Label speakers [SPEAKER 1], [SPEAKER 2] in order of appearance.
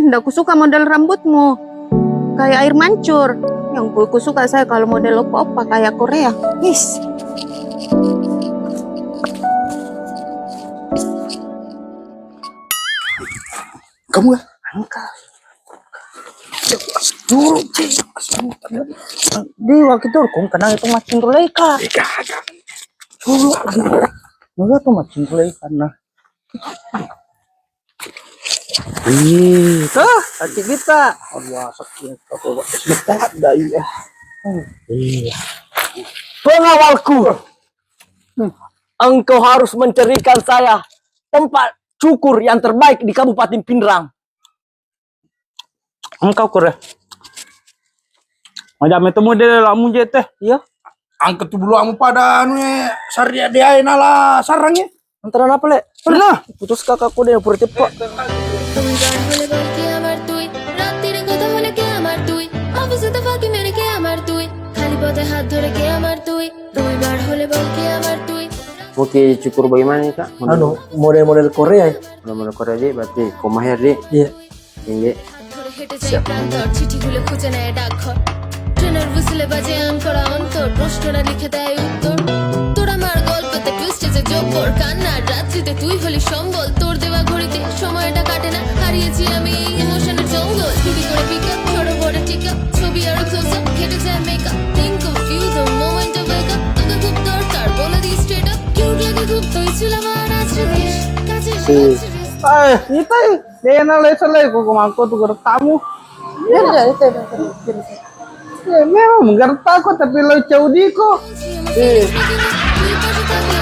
[SPEAKER 1] ndak kusuka model rambutmu. Kayak air mancur. Yang kusuka saya kalau model opa-opa kayak Korea. Yes.
[SPEAKER 2] Kamu ya? Angkat. Dulu, di waktu itu kong kenal itu macam Ruleika. Dulu, dulu tuh macam Ruleika nah. Hati kita. Allah sakit apa kita ada ya. Pengawalku, engkau harus mencarikan saya tempat cukur yang terbaik di Kabupaten Pindrang. Engkau kure. Macam itu model lamu je teh, iya.
[SPEAKER 3] Angkat dulu kamu pada anu sarja dia nala sarangnya.
[SPEAKER 2] Antara apa le?
[SPEAKER 3] Pernah
[SPEAKER 2] Putus kakakku deh pura cepat.
[SPEAKER 4] Oke, cukur bagaimana nih kak?
[SPEAKER 2] Anu model-model Korea.
[SPEAKER 4] Model Korea deh, berarti komahir deh.
[SPEAKER 2] Iya.
[SPEAKER 4] Ini
[SPEAKER 5] siap. তুই হলি সম্বল তোর দেওয়া ঘড়িতে সময়টা কাটে না হারিয়েছি আমি ইমোশনের জঙ্গল চুরি করে পিকআপ ছোট বড় টিকা ছবি আর ক্লোজ আপ কেটে যায় makeup think of you the moment of wake up তোকে খুব দরকার বলে দিই স্ট্রেট আপ কিউট লাগে খুব তুই ছিল আমার আজকে দেশ কাছে
[SPEAKER 2] Itu dia nala selai kok mangko tuh tamu. Ya memang gerta kok tapi lo caudi kok.
[SPEAKER 5] তুই পাশে থাকলে